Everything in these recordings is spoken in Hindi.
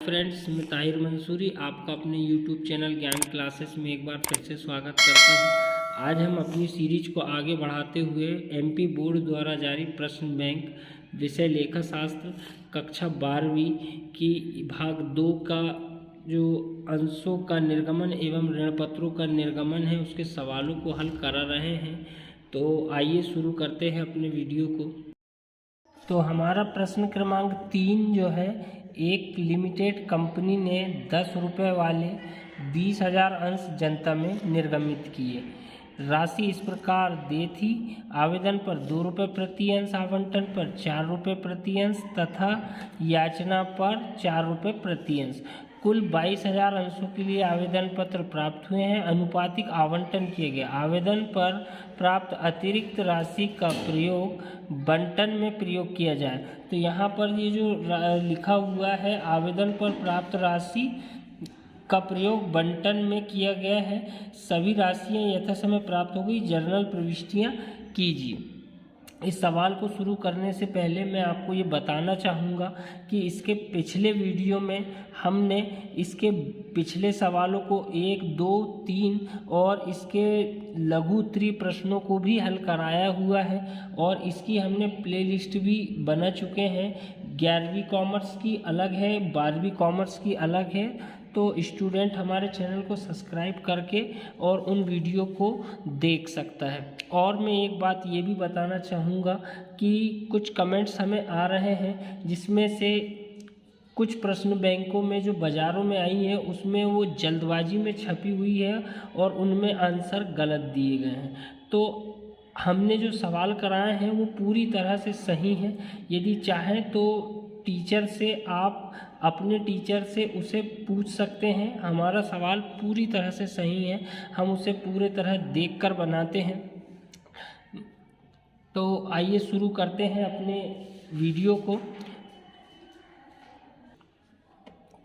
फ्रेंड्स, मैं ताहिर मंसूरी आपका अपने YouTube चैनल ज्ञान क्लासेस में एक बार फिर से स्वागत करता हूं। आज हम अपनी सीरीज को आगे बढ़ाते हुए MP बोर्ड द्वारा जारी प्रश्न बैंक विषय लेखा शास्त्र कक्षा 12वीं की भाग 2 का जो अंशों का निर्गमन एवं ऋणपत्रों का निर्गमन है उसके सवालों को हल करा रहे हैं। तो आइए शुरू करते हैं अपने वीडियो को। तो हमारा प्रश्न क्रमांक 3 जो है, एक लिमिटेड कंपनी ने 10 रुपये वाले 20,000 अंश जनता में निर्गमित किए। राशि इस प्रकार दे थी: आवेदन पर 2 रुपये प्रति अंश, आवंटन पर 4 रुपये प्रति अंश तथा याचना पर 4 रुपये प्रति अंश। कुल 22,000 अंशों के लिए आवेदन पत्र प्राप्त हुए हैं। अनुपातिक आवंटन किए गए। आवेदन पर प्राप्त अतिरिक्त राशि का प्रयोग बंटन में प्रयोग किया जाए। तो यहाँ पर ये जो लिखा हुआ है, आवेदन पर प्राप्त राशि का प्रयोग बंटन में किया गया है। सभी राशियाँ यथासमय प्राप्त हो गई। जर्नल प्रविष्टियाँ कीजिए। इस सवाल को शुरू करने से पहले मैं आपको ये बताना चाहूँगा कि इसके पिछले वीडियो में हमने इसके पिछले सवालों को 1, 2, 3 और इसके लघु उत्तरीय प्रश्नों को भी हल कराया हुआ है और इसकी हमने प्लेलिस्ट भी बना चुके हैं। 11वीं कॉमर्स की अलग है, 12वीं कॉमर्स की अलग है। तो स्टूडेंट हमारे चैनल को सब्सक्राइब करके और उन वीडियो को देख सकता है। और मैं एक बात ये भी बताना चाहूँगा कि कुछ कमेंट्स हमें आ रहे हैं जिसमें से कुछ प्रश्न बैंकों में जो बाज़ारों में आई है उसमें वो जल्दबाजी में छपी हुई है और उनमें आंसर गलत दिए गए हैं। तो हमने जो सवाल कराए हैं वो पूरी तरह से सही हैं। यदि चाहें तो टीचर से आप अपने टीचर से उसे पूछ सकते हैं। हमारा सवाल पूरी तरह से सही है, हम उसे पूरे तरह देखकर बनाते हैं। तो आइए शुरू करते हैं अपने वीडियो को।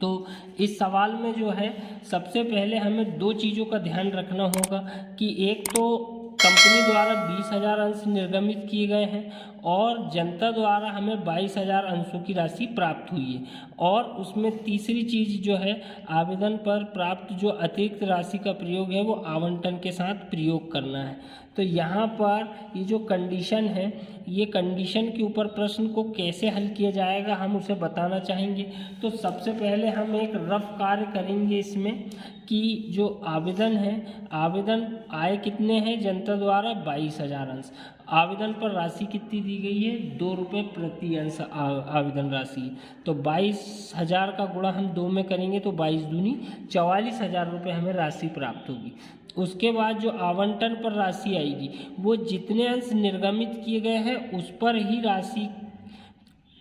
तो इस सवाल में जो है, सबसे पहले हमें 2 चीज़ों का ध्यान रखना होगा कि एक तो कंपनी द्वारा 20,000 अंश निर्गमित किए गए हैं और जनता द्वारा हमें 22,000 अंशों की राशि प्राप्त हुई है। और उसमें तीसरी चीज़ जो है, आवेदन पर प्राप्त जो अतिरिक्त राशि का प्रयोग है वो आवंटन के साथ प्रयोग करना है। तो यहाँ पर ये जो कंडीशन है, ये कंडीशन के ऊपर प्रश्न को कैसे हल किया जाएगा हम उसे बताना चाहेंगे। तो सबसे पहले हम एक रफ कार्य करेंगे इसमें कि जो आवेदन है, आवेदन आए कितने हैं जनता द्वारा 22,000 अंश। आवेदन पर राशि कितनी दी गई है? 2 रुपये प्रति अंश आवेदन राशि। तो 22,000 का गुणा हम 2 में करेंगे तो 22 दूनी 44,000 रुपये हमें राशि प्राप्त होगी। उसके बाद जो आवंटन पर राशि आएगी वो जितने अंश निर्गमित किए गए हैं उस पर ही राशि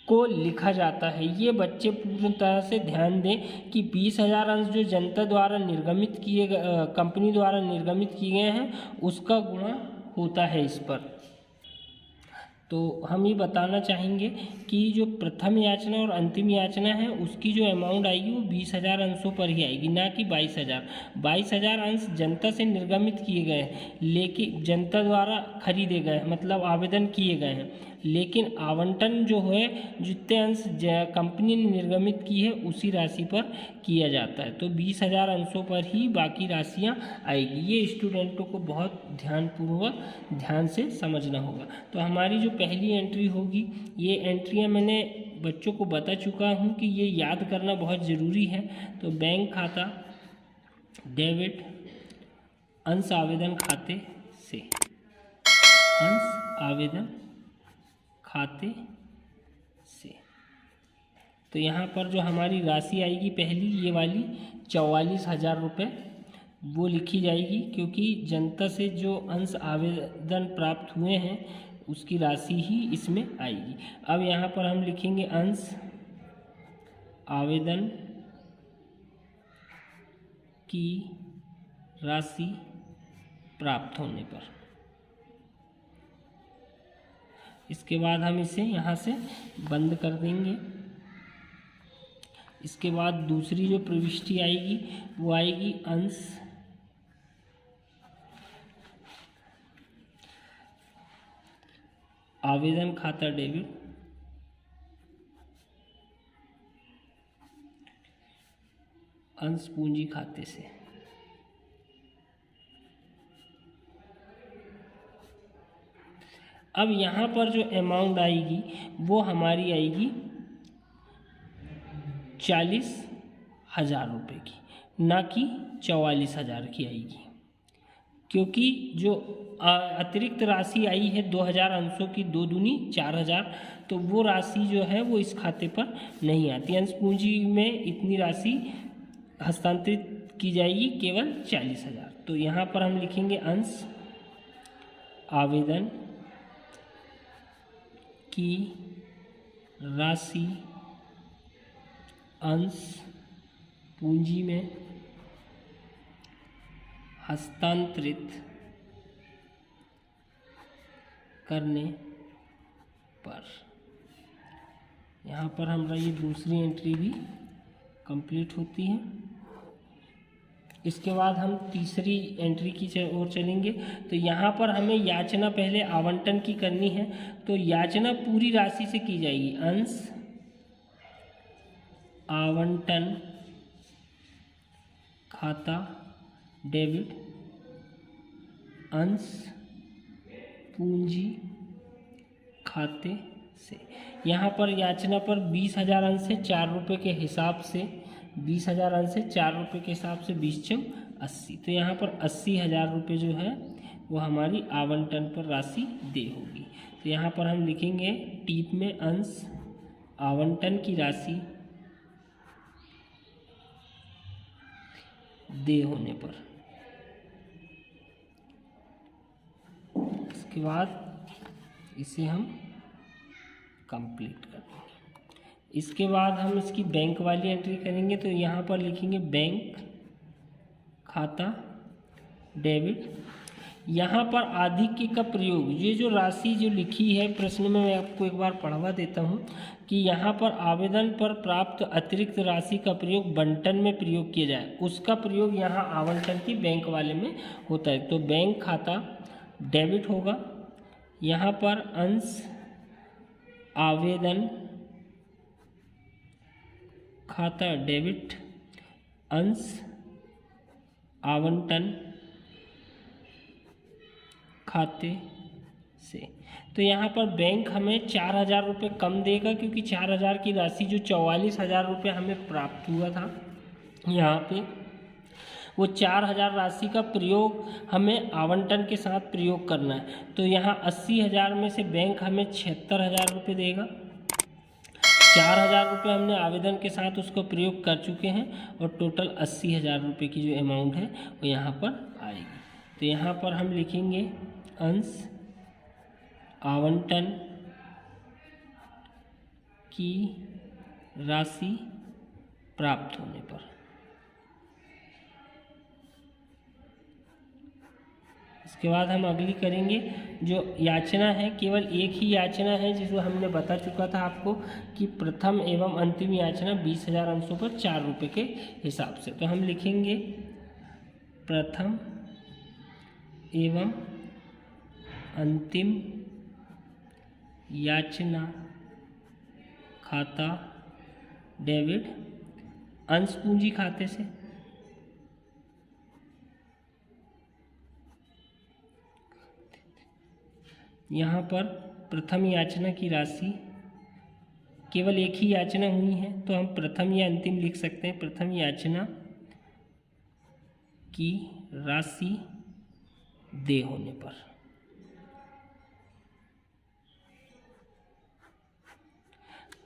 को लिखा जाता है। ये बच्चे पूर्ण तरह से ध्यान दें कि 20,000 अंश जो जनता द्वारा निर्गमित किए गए, कंपनी द्वारा निर्गमित किए गए हैं उसका गुणा होता है इस पर। तो हम ये बताना चाहेंगे कि जो प्रथम याचना और अंतिम याचना है उसकी जो अमाउंट आएगी वो 20,000 अंशों पर ही आएगी, ना कि 22,000। 22,000 अंश जनता से निर्गमित किए गए हैं, लेकिन जनता द्वारा खरीदे गए, मतलब आवेदन किए गए हैं। लेकिन आवंटन जो है, जितने अंश कंपनी ने निर्गमित की है उसी राशि पर किया जाता है। तो 20,000 अंशों पर ही बाकी राशियाँ आएगी। ये स्टूडेंटों को बहुत ध्यान से समझना होगा। तो हमारी जो पहली एंट्री होगी, ये एंट्रियाँ मैंने बच्चों को बता चुका हूँ कि ये याद करना बहुत ज़रूरी है। तो बैंक खाता डेबिट अंश आवेदन खाते से, अंश आवेदन खाते से। तो यहाँ पर जो हमारी राशि आएगी पहली, ये वाली 44,000 रुपये वो लिखी जाएगी, क्योंकि जनता से जो अंश आवेदन प्राप्त हुए हैं उसकी राशि ही इसमें आएगी। अब यहाँ पर हम लिखेंगे अंश आवेदन की राशि प्राप्त होने पर। इसके बाद हम इसे यहाँ से बंद कर देंगे। इसके बाद दूसरी जो प्रविष्टि आएगी वो आएगी अंश आवेदन खाता डेबिट अंश पूंजी खाते से। अब यहाँ पर जो अमाउंट आएगी वो हमारी आएगी 40,000 रुपये की, ना कि 44,000 की आएगी, क्योंकि जो अतिरिक्त राशि आई है 2,000 अंशों की, 2 दूनी 4,000, तो वो राशि जो है वो इस खाते पर नहीं आती। अंश पूंजी में इतनी राशि हस्तांतरित की जाएगी केवल 40,000। तो यहाँ पर हम लिखेंगे अंश आवेदन की राशि अंश पूंजी में हस्तांतरित करने पर। यहाँ पर हमारा ये दूसरी एंट्री भी कंप्लीट होती है। इसके बाद हम तीसरी एंट्री की ओर चलेंगे। तो यहाँ पर हमें याचना पहले आवंटन की करनी है, तो याचना पूरी राशि से की जाएगी। अंश आवंटन खाता डेबिट अंश पूंजी खाते से। यहाँ पर याचना पर 20,000 अंश से 4 रुपये के हिसाब से, 20,000 अंश से 4 रुपये के हिसाब से 20×4 80। तो यहाँ पर 80,000 रुपये जो है वो हमारी आवंटन पर राशि दे होगी। तो यहाँ पर हम लिखेंगे टीप में अंश आवंटन की राशि दे होने पर। इसके बाद इसे हम कंप्लीट कर देंगे। इसके बाद हम इसकी बैंक वाली एंट्री करेंगे। तो यहाँ पर लिखेंगे बैंक खाता डेबिट। यहाँ पर आधिक्य का प्रयोग, ये जो राशि जो लिखी है प्रश्न में, मैं आपको एक बार पढ़वा देता हूँ कि यहाँ पर आवेदन पर प्राप्त अतिरिक्त राशि का प्रयोग बंटन में प्रयोग किया जाए, उसका प्रयोग यहाँ आवंटन की बैंक वाले में होता है। तो बैंक खाता डेबिट होगा। यहाँ पर अंश आवेदन खाता डेबिट अंश आवंटन खाते से। तो यहाँ पर बैंक हमें 4,000 रुपये कम देगा, क्योंकि 4,000 की राशि जो 44,000 रुपये हमें प्राप्त हुआ था, यहाँ पे वो 4,000 राशि का प्रयोग हमें आवंटन के साथ प्रयोग करना है। तो यहाँ 80,000 में से बैंक हमें 76,000 रुपये देगा। 4,000 रुपये हमने आवेदन के साथ उसको प्रयोग कर चुके हैं, और टोटल 80,000 रुपये की जो अमाउंट है वो यहाँ पर आएगी। तो यहाँ पर हम लिखेंगे अंश आवंटन की राशि प्राप्त होने पर। इसके बाद हम अगली करेंगे जो याचना है, केवल एक ही याचना है जिसको हमने बता चुका था आपको कि प्रथम एवं अंतिम याचना 20,000 अंशों पर 4 रुपये के हिसाब से। तो हम लिखेंगे प्रथम एवं अंतिम याचना खाता डेबिट अंश पूंजी खाते से। यहाँ पर प्रथम याचना की राशि, केवल एक ही याचना हुई है तो हम प्रथम या अंतिम लिख सकते हैं। प्रथम याचना की राशि दे होने पर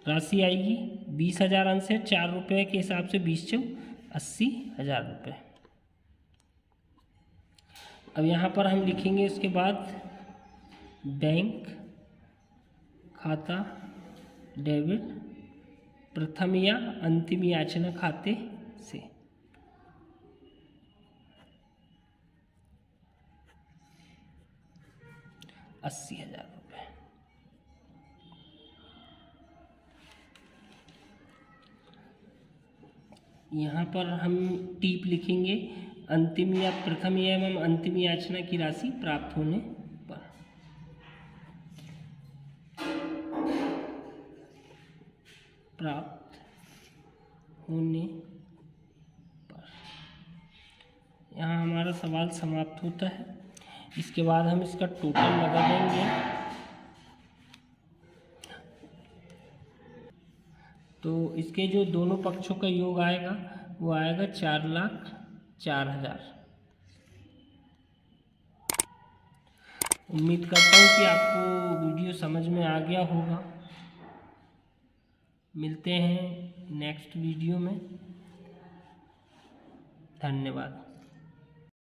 राशि आएगी 20,000 अंश से 4 रुपये के हिसाब से 20×80,000 रुपये। अब यहाँ पर हम लिखेंगे इसके बाद बैंक खाता डेबिट प्रथम या अंतिम याचना खाते से। ₹80,000। यहाँ पर हम टीप लिखेंगे अंतिम या प्रथम एवं अंतिम याचना की राशि प्राप्त होने पर। प्राप्त होने यहाँ हमारा सवाल समाप्त होता है। इसके बाद हम इसका टोटल लगा देंगे। तो इसके जो दोनों पक्षों का योग आएगा वो आएगा 4,04,000। उम्मीद करता हूँ कि आपको वीडियो समझ में आ गया होगा। मिलते हैं नेक्स्ट वीडियो में। धन्यवाद।